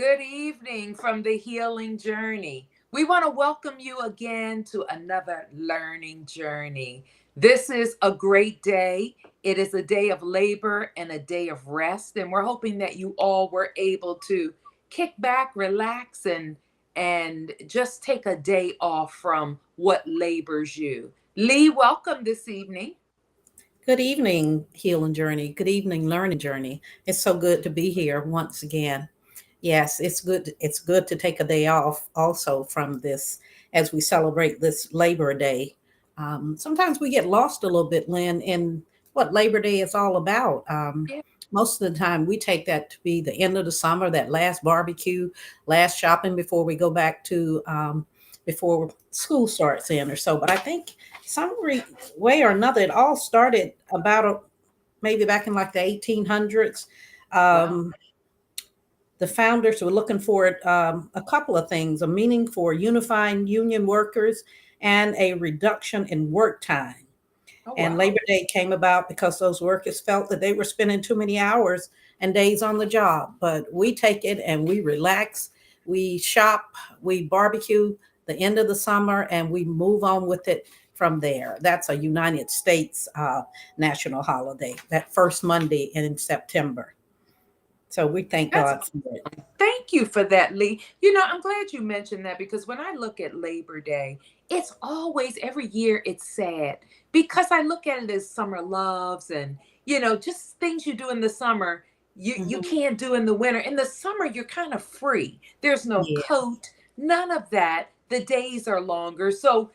Good evening from the healing journey. We want to welcome you again to another learning journey. This is a great day. It is a day of labor and a day of rest, and we're hoping that you all were able to kick back, relax, and just take a day off from what labors you. Lee, welcome this evening. Good evening, Healing Journey. Good evening, Learning Journey. It's so good to be here once again. Yes, it's good. It's good to take a day off also from this as we celebrate this Labor Day. Sometimes we get lost a little bit, Lynn, in what Labor Day is all about. Yeah. Most of the time, we take that to be the end of the summer, that last barbecue, last shopping before we go back to before school starts in or so. But I think way or another, it all started about maybe back in like the 1800s. Wow. Um, the founders were looking for a couple of things: a meaning for unifying union workers and a reduction in work time. Oh, And wow. Labor Day came about because those workers felt that they were spending too many hours and days on the job. But we take it and we relax, we shop, we barbecue the end of the summer, and we move on with it from there. That's a United States national holiday, that first Monday in September. So we thank That's God for it. Thank you for that, Lee. I'm glad you mentioned that because when I look at Labor Day, it's always every year it's sad because I look at it as summer loves and just things you do in the summer you Mhm. can't do in the winter. In the summer you're kind of free. There's no Yeah. coat, none of that. The days are longer. So,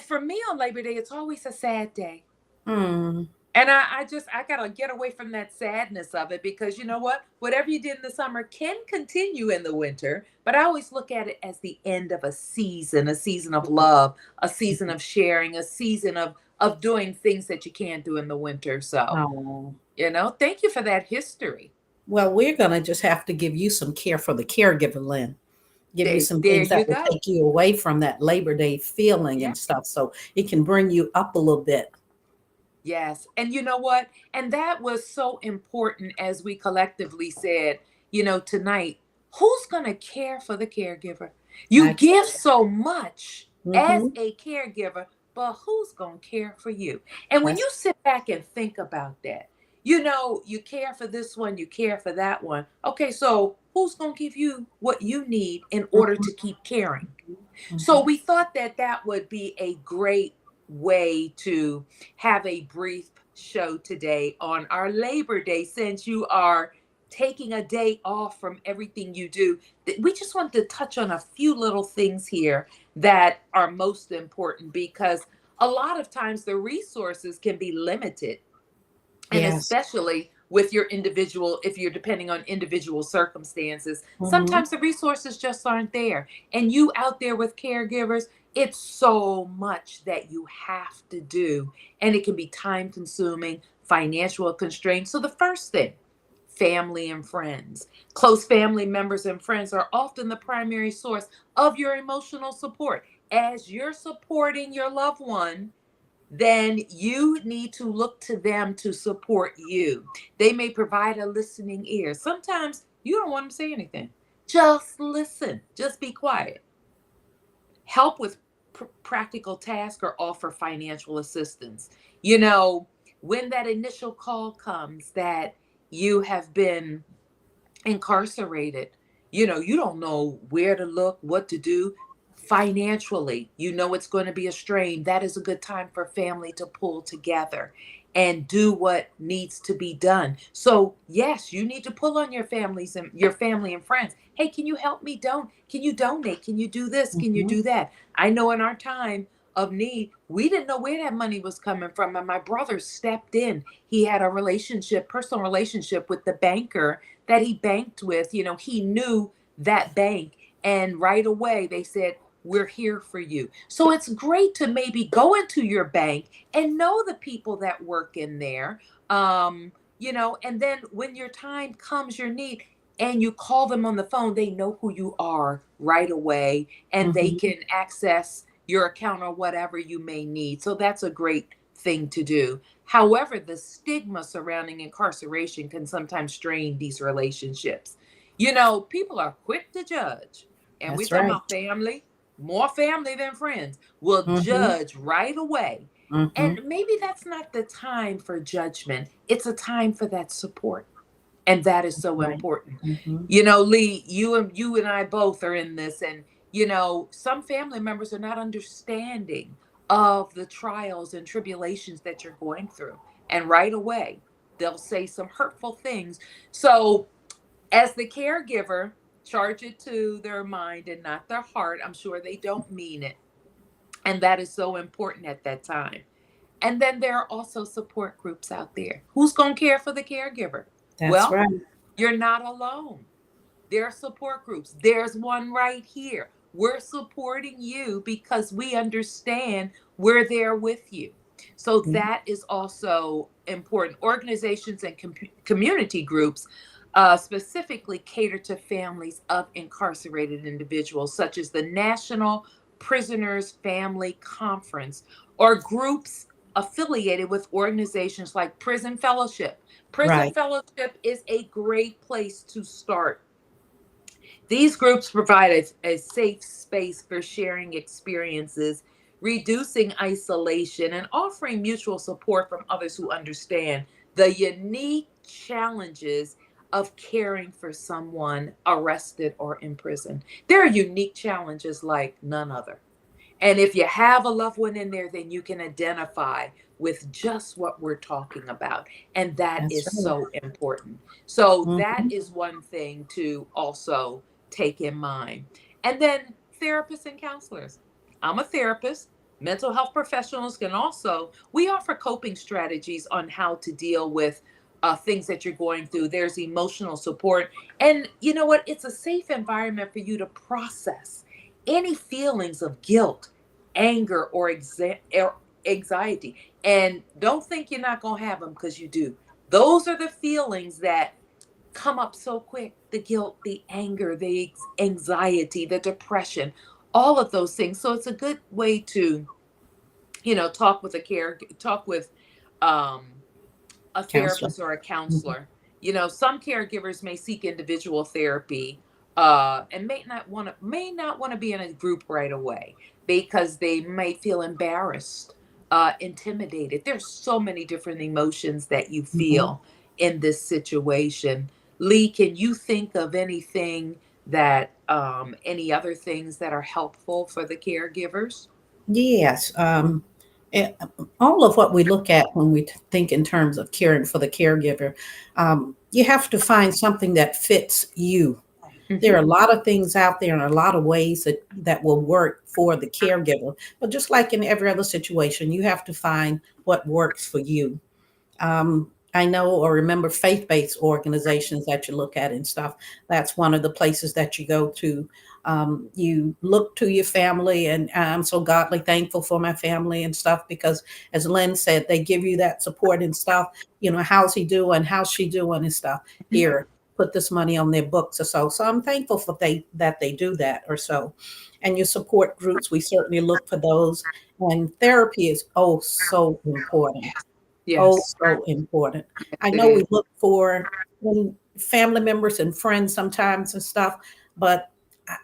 for me on Labor Day it's always a sad day. Mm. And I gotta get away from that sadness of it because you know what? Whatever you did in the summer can continue in the winter. But I always look at it as the end of a season of love, a season of sharing, a season of doing things that you can't do in the winter. So, Oh. thank you for that history. Well, we're going to just have to give you some care for the caregiver, Lynn. Give you some There things you that will go. take you away from that Labor Day feeling Yeah. and stuff. So it can bring you up a little bit. Yes. And you know what? And that was so important as we collectively said, tonight, who's going to care for the caregiver? You I give so much as Mm-hmm. a caregiver, but who's going to care for you? And when you That's sit back and think about that, you care for this one, you care for that one. Okay, so who's going to give you what you need in order Mhm, to keep caring? So mhm. we thought that that would be a great way to have a brief show today on our Labor Day since you are taking a day off from everything you do. We just want to touch on a few little things here that are most important because a lot of times the resources can be limited, and Yes. especially with your individual, if you're depending on individual circumstances, Mhm. sometimes the resources just aren't there. And you out there with caregivers, it's so much that you have to do, and it can be time consuming, financial constraints. So the first thing, family and friends. Close family members and friends are often the primary source of your emotional support. As you're supporting your loved one, then you need to look to them to support you. They may provide a listening ear. Sometimes you don't want to say anything. Just listen, just be quiet. Help with practical tasks or offer financial assistance. You know, when that initial call comes that you have been incarcerated, you don't know where to look, what to do financially. It's going to be a strain. That is a good time for family to pull together and do what needs to be done. So, yes, you need to pull on your family and friends. Hey, can you help me? Can you donate? Can you do this? Can you Mhm. do that? I know in our time of need, we didn't know where that money was coming from. And my brother stepped in. He had a personal relationship with the banker that he banked with. He knew that bank. And right away they said, we're here for you. So it's great to maybe go into your bank and know the people that work in there. And then when your time comes, your need, and you call them on the phone, they know who you are right away and they Mhm. can access your account or whatever you may need. So that's a great thing to do. However, the stigma surrounding incarceration can sometimes strain these relationships. People are quick to judge, and we're That's talking right. about family, more family than friends, will Mm-hmm. judge right away. Mm-hmm. And maybe that's not the time for judgment, it's a time for that support. And that is so Right. important. Mm-hmm. Lee, you and I both are in this, and some family members are not understanding of the trials and tribulations that you're going through. And right away, they'll say some hurtful things. So as the caregiver, charge it to their mind and not their heart. I'm sure they don't mean it. And that is so important at that time. And then there are also support groups out there. Who's going to care for the caregiver? That's Well, right. you're not alone. There are support groups. There's one right here. We're supporting you because we understand we're there with you. So that is also important. Organizations and community groups specifically cater to families of incarcerated individuals, such as the National Prisoners Family Conference, or groups affiliated with organizations like Prison Fellowship. Prison Right. Fellowship is a great place to start. These groups provide a safe space for sharing experiences, reducing isolation, and offering mutual support from others who understand the unique challenges of caring for someone arrested or imprisoned. There are unique challenges like none other. And if you have a loved one in there, then you can identify with just what we're talking about. And that That's is right. so important. So, that Mm-hmm. is one thing to also take in mind. And then therapists and counselors. I'm a therapist. Mental health professionals can also, we offer coping strategies on how to deal with things that you're going through. There's emotional support. And you know what? It's a safe environment for you to process any feelings of guilt, anger, or anxiety. And don't think you're not going to have them, because you do. Those are the feelings that come up so quick: the guilt, the anger, the anxiety, the depression, all of those things. So it's a good way to, talk with um, a Counselor. therapist or a Mm-hmm. counselor. Some caregivers may seek individual therapy, and may not want to be in a group right away because they may feel embarrassed, intimidated. There's so many different emotions that you Mm-hmm. feel in this situation. Lee, can you think of any other things that are helpful for the caregivers? Yes. Eh, all of what we look at when we think in terms of caring for the caregiver, you have to find something that fits you. There Hmm. are a lot of things out there and a lot of ways that will work for the caregiver. But just like in every other situation, you have to find what works for you. I know or remember faith-based organizations that you look at and stuff. That's one of the places that you go to. You look to your family, and I'm so godly thankful for my family and stuff because, as Lynn said, they give you that support and stuff. How's he doing? How's she doing and stuff. Here, put this money on their books or so. So I'm thankful for that they do that or so. And your support groups, we certainly look for those. And therapy is oh so important. Oh, Yes. so important. Yes, I it know is. we look for family members and friends sometimes and stuff, but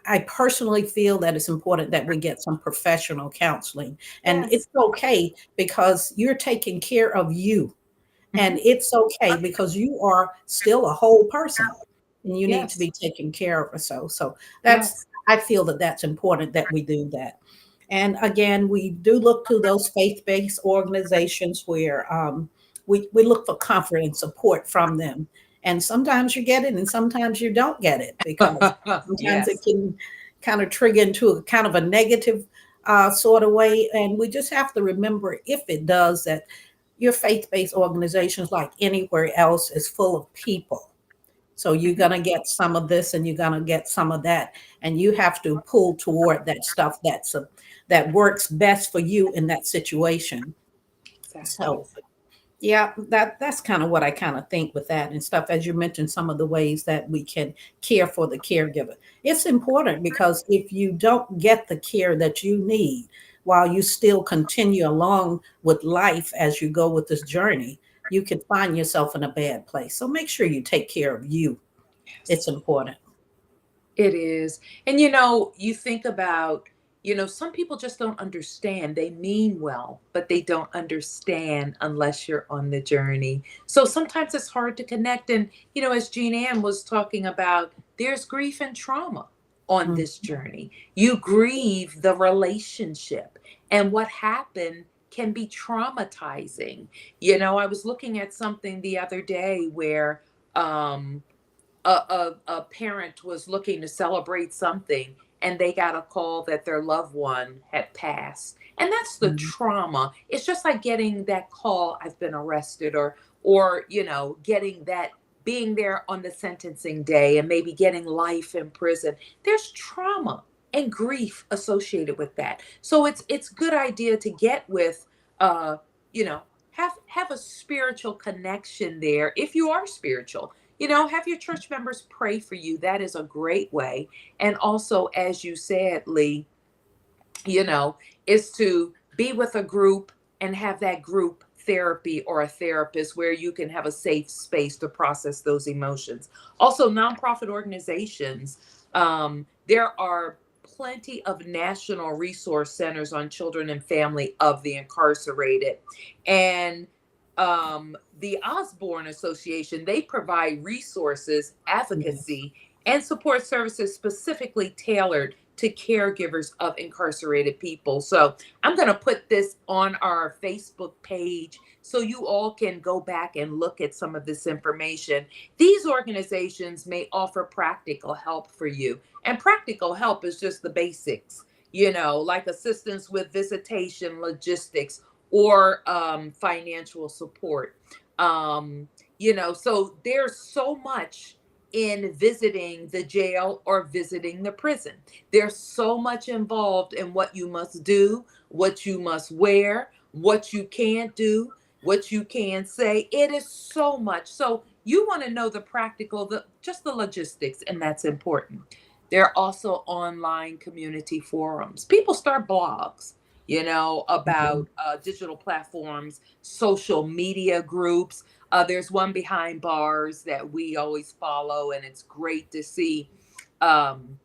I personally feel that it's important that we get some professional counseling. And Yes. it's okay because you're taking care of you. And Mhm. it's okay because you are still a whole person and you need to Yes. be taken care of or so. So that's, Yes. I feel that that's important that we do that. And again, we do look to those faith-based organizations where we look for comfort and support from them. And sometimes you get it and sometimes you don't get it because sometimes it Yes. can kind of trigger into a kind of a negative sort of way. And we just have to remember if it does that your faith-based organizations, like anywhere else, is full of people. So you're Mhm. going to get some of this and you're going to get some of that. And you have to pull toward that stuff that works best for you in that situation. Exactly. So yeah, that's kind of what I kind of think with that and stuff. As you mentioned, some of the ways that we can care for the caregiver. It's important because if you don't get the care that you need while you still continue along with life as you go with this journey, you could find yourself in a bad place. So make sure you take care of you. Yes. It's important. It is. And you think about, some people just don't understand. They mean well, but they don't understand unless you're on the journey. So sometimes it's hard to connect. And, as Jean Ann was talking about, there's grief and trauma on Mm. this journey. You grieve the relationship, and what happened can be traumatizing. I was looking at something the other day where, a parent was looking to celebrate something, and they got a call that their loved one had passed, and that's the Mm. trauma. It's just like getting that call, I've been arrested, or getting that, being there on the sentencing day and maybe getting life in prison. There's trauma and grief associated with that. So it's good idea to get with, you know have a spiritual connection there if you are spiritual. Have your church members pray for you. That is a great way. And also, as you said, Lee, you know, is to be with a group and have that group therapy or a therapist where you can have a safe space to process those emotions. Also, nonprofit organizations, there are plenty of national resource centers on children and family of the incarcerated. And the Osborne Association, they provide resources, Yes. advocacy, and support services specifically tailored to caregivers of incarcerated people. So I'm going to put this on our Facebook page so you all can go back and look at some of this information. These organizations may offer practical help for you. And practical help is just the basics, like assistance with visitation, logistics, or financial support. So there's so much in visiting the jail or visiting the prison. There's so much involved in what you must do, what you must wear, what you can't do, what you can say. It is so much. So you want to know the practical, just the logistics, and that's important. There are also online community forums. People start blogs, Mhm. about digital platforms, social media groups. There's one behind bars that we always follow, and it's great to see um,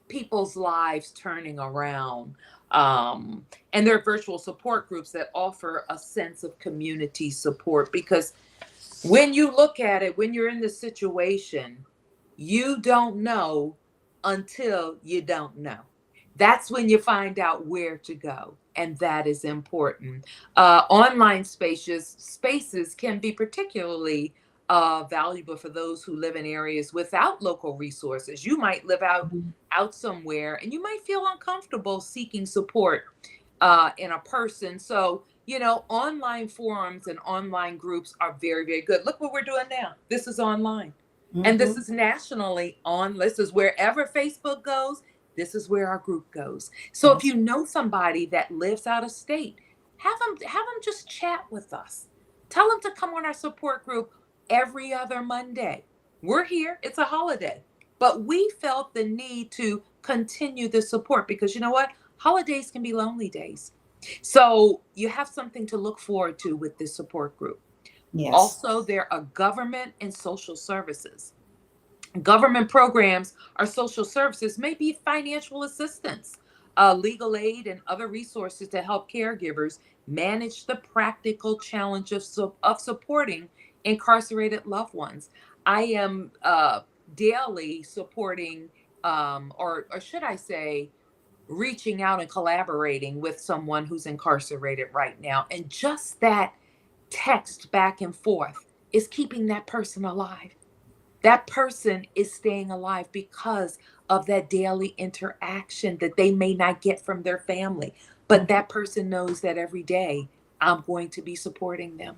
people's lives turning around. And there are virtual support groups that offer a sense of community support because when you look at it, when you're in the situation, you don't know until you don't know. That's when you find out where to go, and that is important. Online spaces can be particularly valuable for those who live in areas without local resources. You might live Mhm. out somewhere, and you might feel uncomfortable seeking support in a person. So, online forums and online groups are very, very good. Look what we're doing now. This is online. And this Mhm. is nationally on. This is wherever Facebook goes, this is where our group goes. So if That's you know somebody that lives out of state, have them just chat with us. Tell them to come on our support group every other Monday. We're here. It's a holiday. But we felt the need to continue the support because you know what? Holidays can be lonely days. So you have something to look forward to with this support group. yes. Also, there are government and social services. Government programs or social services may be financial assistance, legal aid, and other resources to help caregivers manage the practical challenge of supporting incarcerated loved ones. I am daily supporting, or should I say, reaching out and collaborating with someone who's incarcerated right now. And just that text back and forth is keeping that person alive. That person is staying alive because of that daily interaction that they may not get from their family. But Mhm. that person knows that every day I'm going to be supporting them.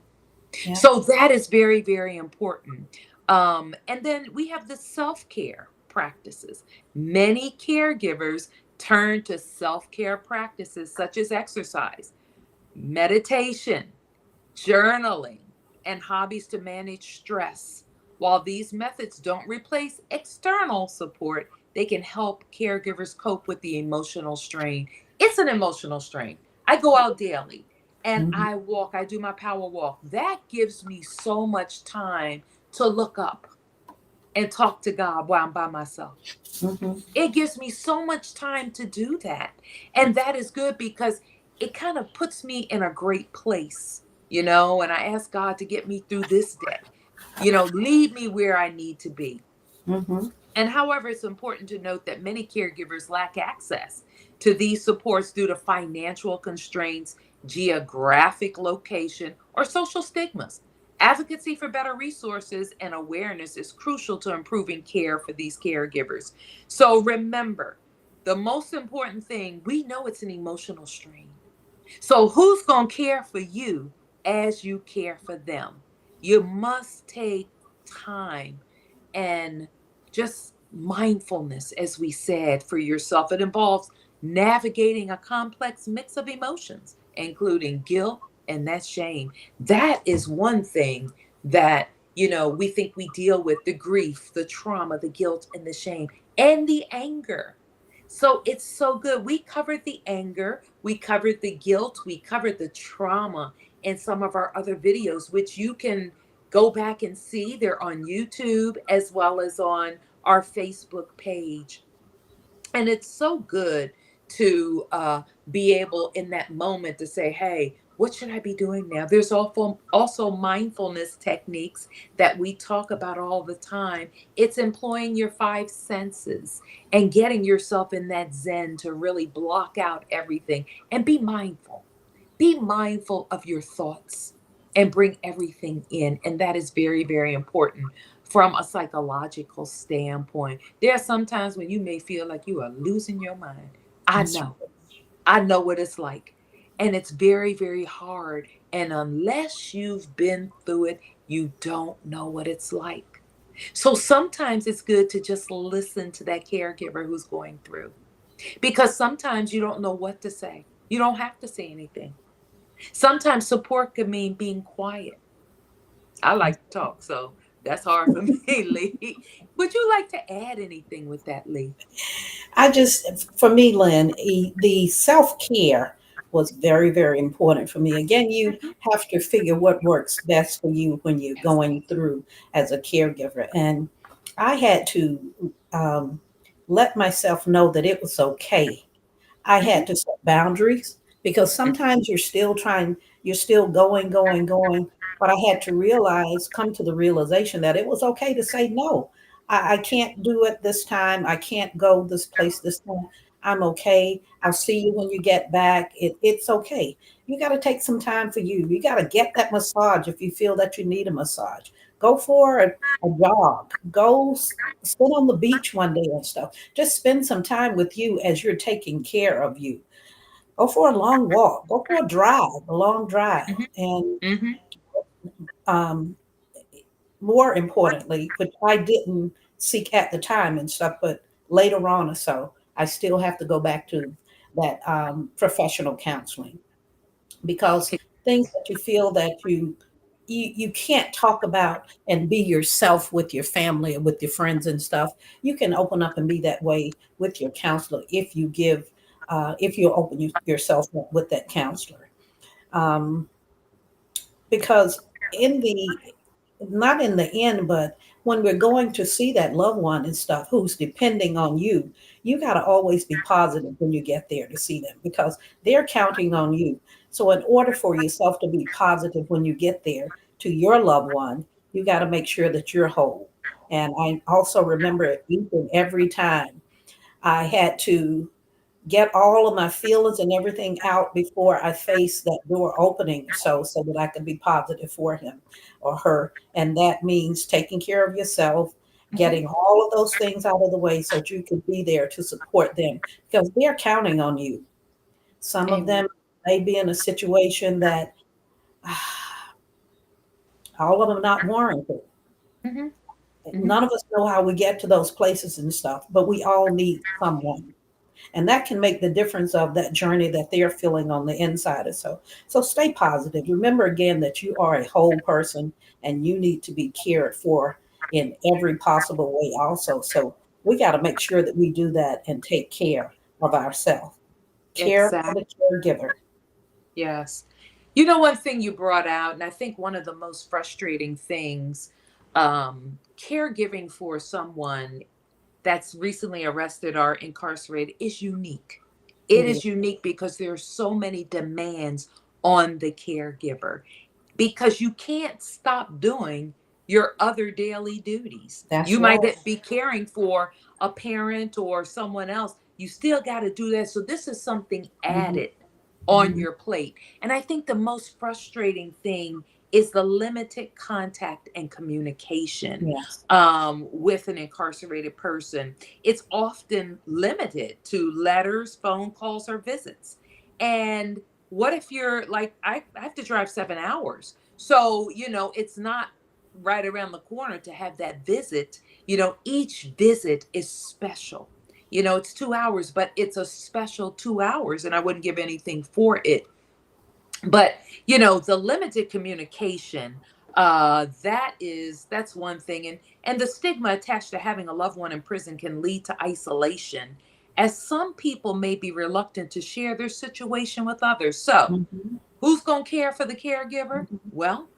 Yeah. So that is very, very important. And then we have the self care practices. Many caregivers turn to self care practices such as exercise, meditation, journaling, and hobbies to manage stress. While these methods don't replace external support, they can help caregivers cope with the emotional strain. It's an emotional strain. I go out daily and Mhm. I walk, I do my power walk. That gives me so much time to look up and talk to God while I'm by myself. Mhm. It gives me so much time to do that. And that is good because it kind of puts me in a great place, and I ask God to get me through this day, lead me where I need to be. Mhm. And however, it's important to note that many caregivers lack access to these supports due to financial constraints, geographic location, or social stigmas. Advocacy for better resources and awareness is crucial to improving care for these caregivers. So remember, the most important thing, we know it's an emotional strain. So, who's going to care for you as you care for them? You must take time and just mindfulness, as we said, for yourself. It involves navigating a complex mix of emotions, including guilt and that shame. That is one thing that, we think we deal with: the grief, the trauma, the guilt, and the shame, and the anger. So it's so good. We covered the anger, we covered the guilt, we covered the trauma in some of our other videos, which you can go back and see. They're on YouTube as well as on our Facebook page. And it's so good to be able in that moment to say, hey, what should I be doing now? There's also mindfulness techniques that we talk about all the time. It's employing your five senses and getting yourself in that zen to really block out everything and be mindful. Be mindful of your thoughts and bring everything in. And that is very, very important from a psychological standpoint. There are some times when you may feel like you are losing your mind. I That's know. I know what it's like. And it's very, very hard. And unless you've been through it, you don't know what it's like. So sometimes it's good to just listen to that caregiver who's going through, because sometimes you don't know what to say. You don't have to say anything. Sometimes support can mean being quiet. I like to talk, so that's hard for me, Lee. Would you like to add anything with that, Lee? I just, for me, Lynn, the self care was very, very important for me. Again, you Mhm. have to figure what works best for you when you're Yes. going through as a caregiver. And I had to let myself know that it was okay. I Mhm. had to set boundaries because sometimes you're still going, going, going. But I had to come to the realization that it was okay to say no. I can't do it this time. I can't go this place this time. I'm okay. I'll see you when you get back. It's okay. You got to take some time for you. You got to get that massage if you feel that you need a massage. Go for a jog. Sit on the beach one day and stuff. Just spend some time with you as you're taking care of you. Go for a long walk. Go for a long drive. Mhm. And Mhm. um, more importantly, which I didn't seek at the time and stuff, but later on or so, I still have to go back to that professional counseling, because things that you feel that you can't talk about and be yourself with your family and with your friends and stuff, you can open up and be that way with your counselor if you open yourself up with that counselor. um, because in the not in the end, but when we're going to see that loved one and stuff who's depending on you, you got to always be positive when you get there to see them, because they're counting on you. So, in order for yourself to be positive when you get there to your loved one, you got to make sure that you're whole. And I also remember each and every time I had to get all of my feelings and everything out before I face that door opening, so that I could be positive for him or her. And that means taking care of yourself, Mhm. getting all of those things out of the way so that you can be there to support them, because they're counting on you. Some of Amen. them may be in a situation that all of them not warranted. Mhm. Mhm. None of us know how we get to those places and stuff, but we all need someone. And that can make the difference of that journey that they're feeling on the inside. So stay positive. Remember again that you are a whole person and you need to be cared for in every possible way also. So we got to make sure that we do that and take care of ourselves. Care for Exactly. the caregiver. Yes. One thing you brought out, and I think one of the most frustrating things, caregiving for someone that's recently arrested or incarcerated is unique. It It is. is unique because there are so many demands on the caregiver, because you can't stop doing your other daily duties. That's You might right. be caring for a parent or someone else. You still got to do that. So this is something Hmm. added on Hmm. your plate. And I think the most frustrating thing is the limited contact and communication Yes. with an incarcerated person. It's often limited to letters, phone calls, or visits. And what if you're like, I have to drive 7 hours. So, it's not right around the corner to have that visit. Each visit is special. It's 2 hours, but it's a special 2 hours, and I wouldn't give anything for it. But the limited communication, that's one thing. And the stigma attached to having a loved one in prison can lead to isolation, as some people may be reluctant to share their situation with others. So Hmm. who's going to care for the caregiver? Hmm. Well,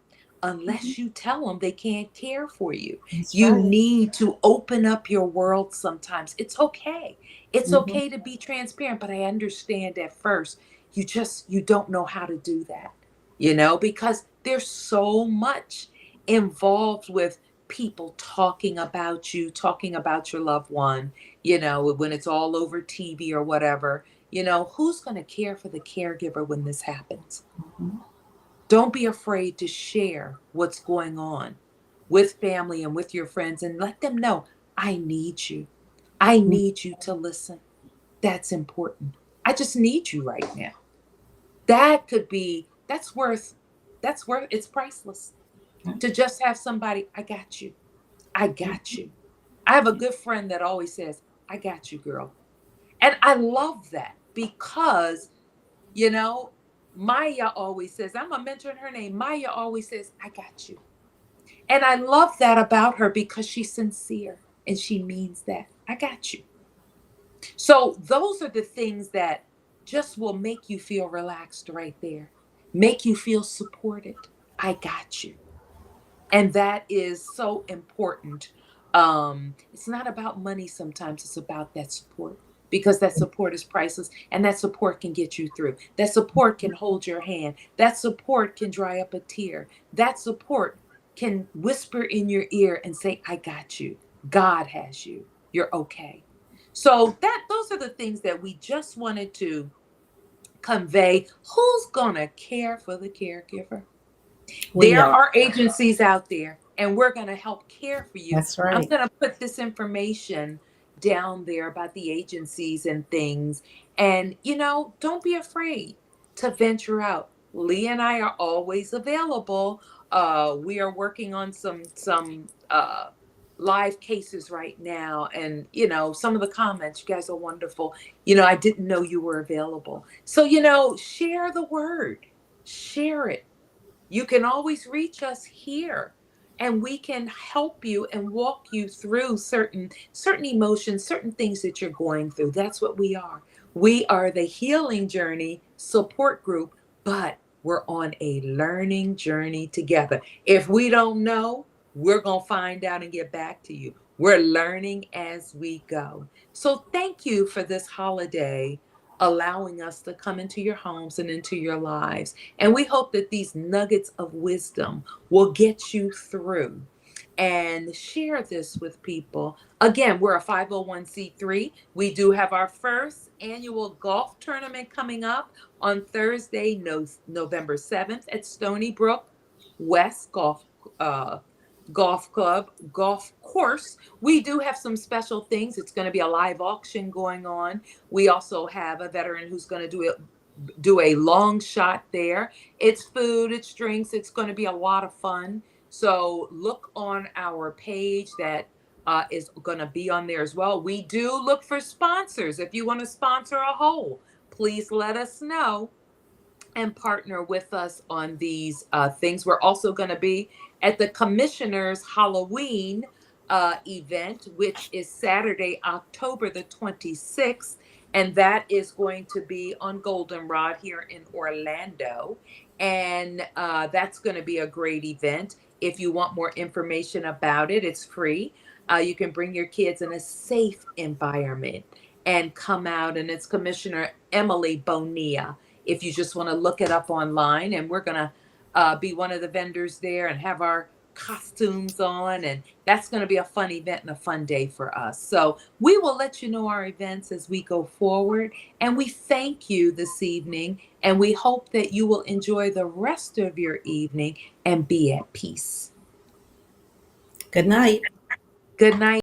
Hmm. unless you tell them they can't care for you. That's You right. need to open up your world sometimes. It's okay. It's Hmm. okay to be transparent, but I understand at first you don't know how to do that. Because there's so much involved with people talking about you, talking about your loved one, when it's all over TV or whatever. Who's going to care for the caregiver when this happens? Hmm. Don't be afraid to share what's going on with family and with your friends, and let them know, I need you. I need you to listen. That's important. I just need you right now. That's worth it's priceless to just have somebody, I got you. I got you. I have a good friend that always says, I got you, girl. And I love that because You know, Maya always says, I'm going to mention her name. Maya always says, I got you. And I love that about her because she's sincere and she means that. I got you. So those are the things that just will make you feel relaxed right there, make you feel supported. I got you. And that is so important. It's not about money sometimes, it's about that support, because that support is priceless, and that support can get you through. That support can hold your hand. That support can dry up a tear. That support can whisper in your ear and say, I got you. God has you. You're okay. So that those are the things that we just wanted to convey. Who's gonna care for the caregiver? We There are. are agencies out there, and we're going to help care for you. That's I'm right. going to put this information down there about the agencies and things. And, don't be afraid to venture out. Lee and I are always available. We are working on some live cases right now. And, some of the comments, you guys are wonderful. I didn't know you were available. So, share the word, share it. You can always reach us here, and we can help you and walk you through certain emotions, certain things that you're going through. That's what we are. We are the healing journey support group, but we're on a learning journey together. If we don't know, we're going to find out and get back to you. We're learning as we go. So thank you for this holiday allowing us to come into your homes and into your lives. And we hope that these nuggets of wisdom will get you through, and share this with people. Again, we're a 501c3. We do have our first annual golf tournament coming up on Thursday, November 7th at Stony Brook West uh, Golf Club golf course. We do have some special things. It's going to be a live auction going on. We also have a veteran who's going to do a long shot there. It's food, it's drinks, it's going to be a lot of fun. So look on our page, that is going to be on there as well. We do look for sponsors. If you want to sponsor a hole, please let us know and partner with us on these things. We're also going to be at the Commissioner's Halloween event, which is Saturday, October the 26th. And that is going to be on Goldenrod here in Orlando. And that's going to be a great event. If you want more information about it, it's free. You can bring your kids in a safe environment and come out. And it's Commissioner Emily Bonilla. If you just want to look it up online, and we're going to be one of the vendors there and have our costumes on. And that's going to be a fun event and a fun day for us. So we will let you know our events as we go forward. And we thank you this evening. And we hope that you will enjoy the rest of your evening and be at peace. Good night. Good night.